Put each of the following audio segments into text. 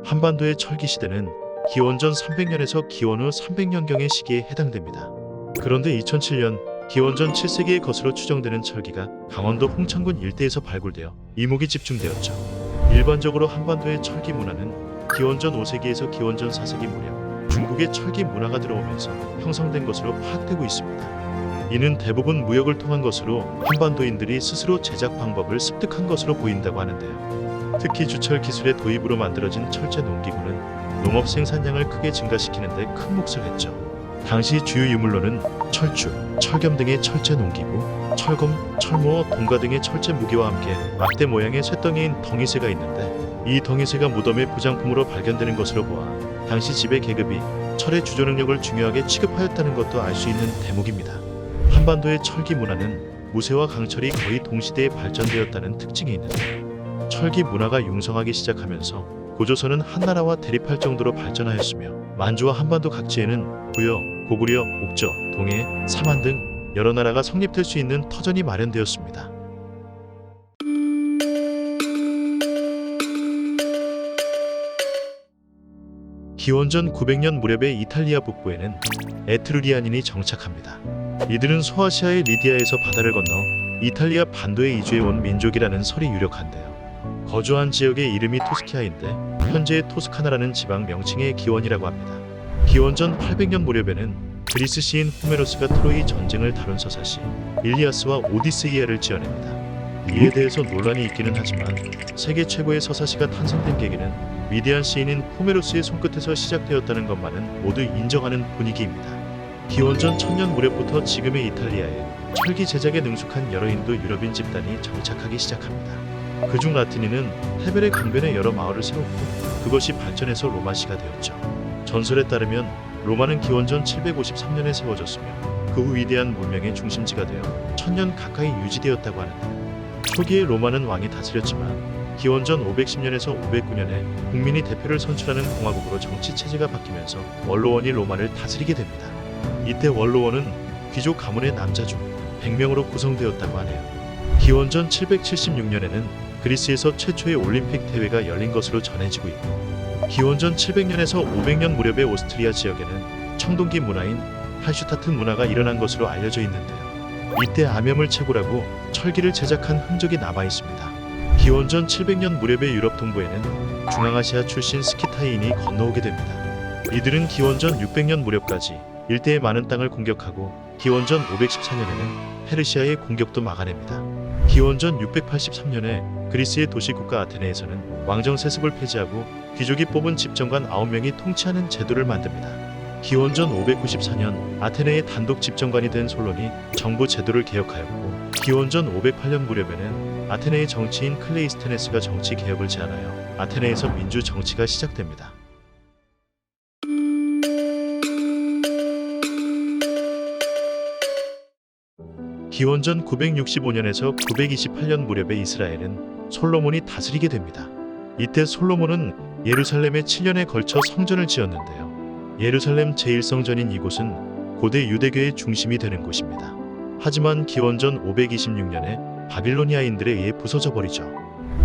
한반도의 철기 시대는 기원전 300년에서 기원 후 300년경의 시기에 해당됩니다. 그런데 2007년 기원전 7세기의 것으로 추정되는 철기가 강원도 홍천군 일대에서 발굴되어 이목이 집중되었죠. 일반적으로 한반도의 철기 문화는 기원전 5세기에서 기원전 4세기 무렵 중국의 철기 문화가 들어오면서 형성된 것으로 파악되고 있습니다. 이는 대부분 무역을 통한 것으로 한반도인들이 스스로 제작 방법을 습득한 것으로 보인다고 하는데요. 특히 주철 기술의 도입으로 만들어진 철제 농기구는 농업 생산량을 크게 증가시키는 데 큰 몫을 했죠. 당시 주요 유물로는 철줄, 철겸 등의 철제 농기구, 철검, 철모, 동가 등의 철제 무기와 함께 막대 모양의 쇳덩이인 덩이쇠가 있는데, 이 덩이쇠가 무덤의 부장품으로 발견되는 것으로 보아 당시 지배 계급이 철의 주조 능력을 중요하게 취급하였다는 것도 알 수 있는 대목입니다. 한반도의 철기 문화는 무쇠와 강철이 거의 동시대에 발전되었다는 특징이 있는데, 철기 문화가 융성하기 시작하면서 고조선은 한나라와 대립할 정도로 발전하였으며, 만주와 한반도 각지에는 부여, 고구려, 옥저, 동해, 삼한 등 여러 나라가 성립될 수 있는 터전이 마련되었습니다. 기원전 900년 무렵에 이탈리아 북부에는 에트루리안인이 정착합니다. 이들은 소아시아의 리디아에서 바다를 건너 이탈리아 반도에 이주해 온 민족이라는 설이 유력한데요. 거주한 지역의 이름이 토스키아인데 현재의 토스카나라는 지방 명칭의 기원이라고 합니다. 기원전 800년 무렵에는 그리스 시인 호메로스가 트로이 전쟁을 다룬 서사시 일리아스와 오디세이아를 지어냅니다. 이에 대해서 논란이 있기는 하지만 세계 최고의 서사시가 탄생된 계기는 위대한 시인인 호메로스의 손끝에서 시작되었다는 것만은 모두 인정하는 분위기입니다. 기원전 1000년 무렵부터 지금의 이탈리아에 철기 제작에 능숙한 여러 인도 유럽인 집단이 정착하기 시작합니다. 그중 라티니는 테벨의 강변에 여러 마을을 세웠고 그것이 발전해서 로마시가 되었죠. 전설에 따르면 로마는 기원전 753년에 세워졌으며 그 후 위대한 문명의 중심지가 되어 1000년 가까이 유지되었다고 하는데, 초기에 로마는 왕이 다스렸지만 기원전 510년에서 509년에 국민이 대표를 선출하는 공화국으로 정치 체제가 바뀌면서 원로원이 로마를 다스리게 됩니다. 이때 원로원은 귀족 가문의 남자 중 100명으로 구성되었다고 하네요. 기원전 776년에는 그리스에서 최초의 올림픽 대회가 열린 것으로 전해지고 있고, 기원전 700년에서 500년 무렵의 오스트리아 지역에는 청동기 문화인 할슈타트 문화가 일어난 것으로 알려져 있는데요. 이때 암염을 채굴하고 철기를 제작한 흔적이 남아 있습니다. 기원전 700년 무렵의 유럽 동부에는 중앙아시아 출신 스키타이인이 건너오게 됩니다. 이들은 기원전 600년 무렵까지 일대의 많은 땅을 공격하고 기원전 514년에는 페르시아의 공격도 막아냅니다. 기원전 683년에 그리스의 도시국가 아테네에서는 왕정 세습을 폐지하고 귀족이 뽑은 집정관 9명이 통치하는 제도를 만듭니다. 기원전 594년 아테네의 단독 집정관이 된 솔론이 정부 제도를 개혁하였고, 기원전 508년 무렵에는 아테네의 정치인 클레이스테네스가 정치 개혁을 제안하여 아테네에서 민주 정치가 시작됩니다. 기원전 965년에서 928년 무렵의 이스라엘은 솔로몬이 다스리게 됩니다. 이때 솔로몬은 예루살렘에 7년에 걸쳐 성전을 지었는데요. 예루살렘 제1성전인 이곳은 고대 유대교의 중심이 되는 곳입니다. 하지만 기원전 526년에 바빌로니아인들에 의해 부서져 버리죠.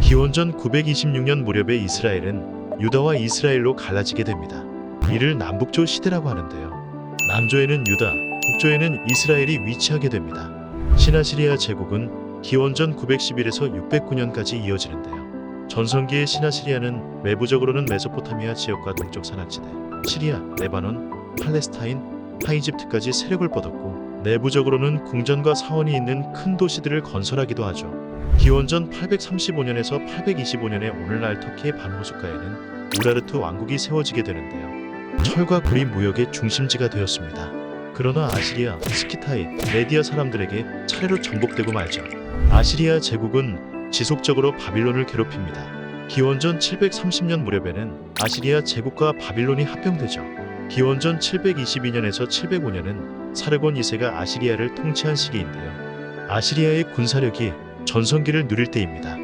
기원전 926년 무렵의 이스라엘은 유다와 이스라엘로 갈라지게 됩니다. 이를 남북조 시대라고 하는데요. 남조에는 유다, 북조에는 이스라엘이 위치하게 됩니다. 시나시리아 제국은 기원전 911에서 609년까지 이어지는데요. 전성기의 시나시리아는 내부적으로는 메소포타미아 지역과 동쪽 산악지대, 시리아, 레바논, 팔레스타인, 하이집트까지 세력을 뻗었고, 내부적으로는 궁전과 사원이 있는 큰 도시들을 건설하기도 하죠. 기원전 835년에서 825년에 오늘날 터키의 반호숫가에는 우라르트 왕국이 세워지게 되는데요. 철과 구리 무역의 중심지가 되었습니다. 그러나 아시리아, 스키타이, 메디아 사람들에게 차례로 정복되고 말죠. 아시리아 제국은 지속적으로 바빌론을 괴롭힙니다. 기원전 730년 무렵에는 아시리아 제국과 바빌론이 합병되죠. 기원전 722년에서 705년은 사르곤 2세가 아시리아를 통치한 시기인데요. 아시리아의 군사력이 전성기를 누릴 때입니다.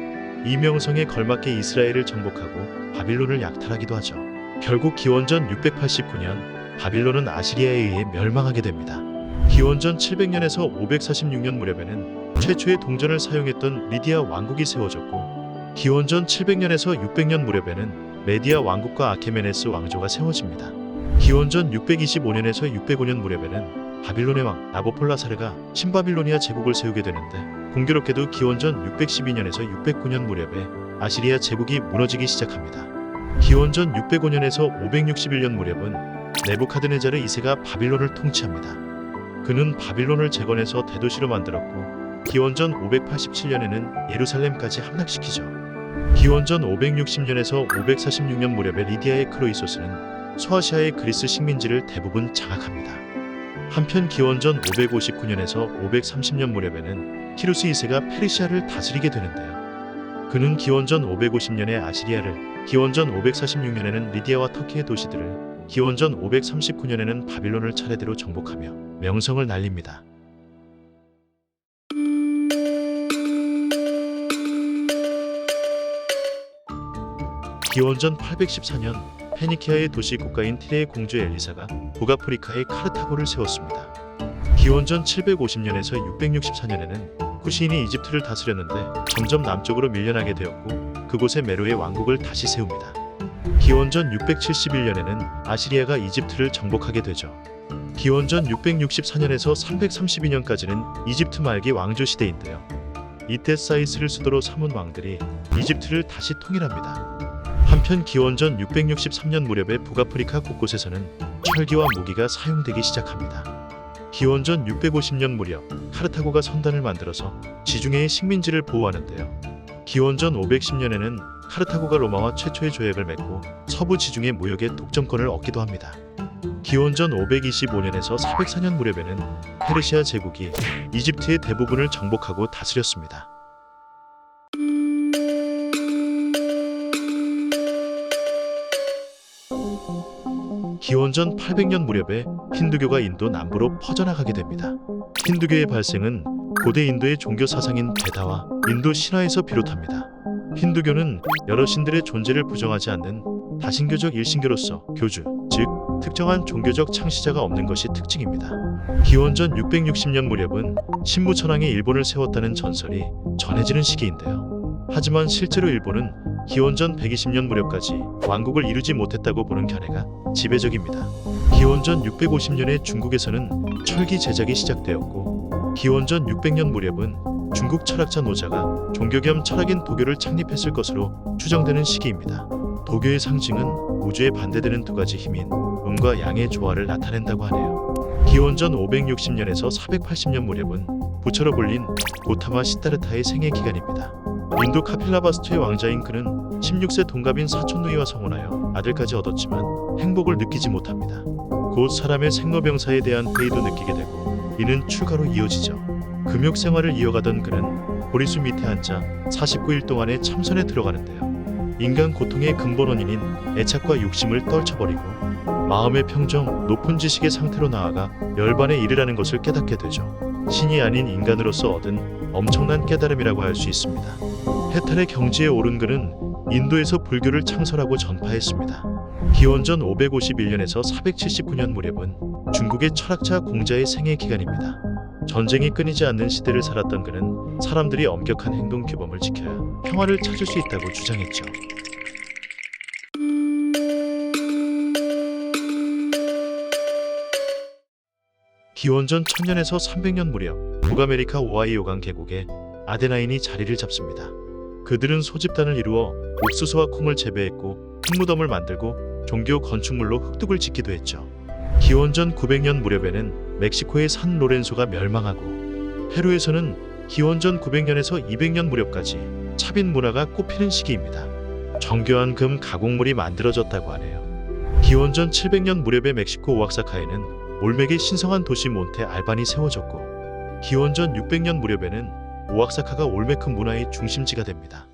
이 명성에 걸맞게 이스라엘을 정복하고 바빌론을 약탈하기도 하죠. 결국 기원전 689년 바빌론은 아시리아에 의해 멸망하게 됩니다. 기원전 700년에서 546년 무렵에는 최초의 동전을 사용했던 리디아 왕국이 세워졌고, 기원전 700년에서 600년 무렵에는 메디아 왕국과 아케메네스 왕조가 세워집니다. 기원전 625년에서 605년 무렵에는 바빌론의 왕 나보폴라사르가 신바빌로니아 제국을 세우게 되는데, 공교롭게도 기원전 612년에서 609년 무렵에 아시리아 제국이 무너지기 시작합니다. 기원전 605년에서 561년 무렵은 네부카드네자르 2세가 바빌론을 통치합니다. 그는 바빌론을 재건해서 대도시로 만들었고, 기원전 587년에는 예루살렘까지 함락시키죠. 기원전 560년에서 546년 무렵에 리디아의 크로이소스는 소아시아의 그리스 식민지를 대부분 장악합니다. 한편 기원전 559년에서 530년 무렵에는 키루스 2세가 페르시아를 다스리게 되는데요. 그는 기원전 550년에 아시리아를, 기원전 546년에는 리디아와 터키의 도시들을, 기원전 539년에는 바빌론을 차례대로 정복하며 명성을 날립니다. 기원전 814년 페니키아의 도시 국가인 티레의 공주 엘리사가 북아프리카의 카르타고를 세웠습니다. 기원전 750년에서 664년에는 쿠시인이 이집트를 다스렸는데 점점 남쪽으로 밀려나게 되었고, 그곳에 메로의 왕국을 다시 세웁니다. 기원전 671년에는 아시리아가 이집트를 정복하게 되죠. 기원전 664년에서 332년까지는 이집트 말기 왕조 시대인데요. 이때 사이스를 수도로 삼은 왕들이 이집트를 다시 통일합니다. 한편 기원전 663년 무렵에 북아프리카 곳곳에서는 철기와 무기가 사용되기 시작합니다. 기원전 650년 무렵 카르타고가 선단을 만들어서 지중해의 식민지를 보호하는데요. 기원전 510년에는 카르타고가 로마와 최초의 조약을 맺고 서부 지중해 무역의 독점권을 얻기도 합니다. 기원전 525년에서 404년 무렵에는 페르시아 제국이 이집트의 대부분을 정복하고 다스렸습니다. 기원전 800년 무렵에 힌두교가 인도 남부로 퍼져나가게 됩니다. 힌두교의 발생은 고대 인도의 종교 사상인 베다와 인도 신화에서 비롯합니다. 힌두교는 여러 신들의 존재를 부정하지 않는 다신교적 일신교로서 교주, 즉 특정한 종교적 창시자가 없는 것이 특징입니다. 기원전 660년 무렵은 신무천왕이 일본을 세웠다는 전설이 전해지는 시기인데요. 하지만 실제로 일본은 기원전 120년 무렵까지 왕국을 이루지 못했다고 보는 견해가 지배적입니다. 기원전 650년에 중국에서는 철기 제작이 시작되었고, 기원전 600년 무렵은 중국 철학자 노자가 종교 겸 철학인 도교를 창립했을 것으로 추정되는 시기입니다. 도교의 상징은 우주에 반대되는 두 가지 힘인 음과 양의 조화를 나타낸다고 하네요. 기원전 560년에서 480년 무렵은 부처로 불린 고타마 시타르타의 생애 기간입니다. 인도 카필라바스투의 왕자인 그는 16세 동갑인 사촌 누이와 성혼하여 아들까지 얻었지만 행복을 느끼지 못합니다. 곧 사람의 생로병사에 대한 회의도 느끼게 되고, 이는 출가로 이어지죠. 금욕 생활을 이어가던 그는 보리수 밑에 앉아 49일 동안의 참선에 들어가는데요. 인간 고통의 근본 원인인 애착과 욕심을 떨쳐버리고 마음의 평정, 높은 지식의 상태로 나아가 열반에 이르라는 것을 깨닫게 되죠. 신이 아닌 인간으로서 얻은 엄청난 깨달음이라고 할 수 있습니다. 해탈의 경지에 오른 그는 인도에서 불교를 창설하고 전파했습니다. 기원전 551년에서 479년 무렵은 중국의 철학자 공자의 생애 기간입니다. 전쟁이 끊이지 않는 시대를 살았던 그는 사람들이 엄격한 행동 규범을 지켜야 평화를 찾을 수 있다고 주장했죠. 기원전 1000년에서 300년 무렵 북아메리카 오하이오강 계곡에 아데나인이 자리를 잡습니다. 그들은 소집단을 이루어 옥수수와 콩을 재배했고 흙무덤을 만들고 종교 건축물로 흑둑을 짓기도 했죠. 기원전 900년 무렵에는 멕시코의 산 로렌소가 멸망하고, 페루에서는 기원전 900년에서 200년 무렵까지 차빈 문화가 꽃피는 시기입니다. 정교한 금 가공물이 만들어졌다고 하네요. 기원전 700년 무렵의 멕시코 오아사카에는 올멕의 신성한 도시 몬테 알반이 세워졌고, 기원전 600년 무렵에는 오아사카가 올메크 문화의 중심지가 됩니다.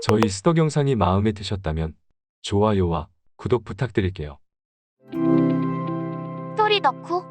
저희 스덕 영상이 마음에 드셨다면 좋아요와 구독 부탁드릴게요. 스토리 덕후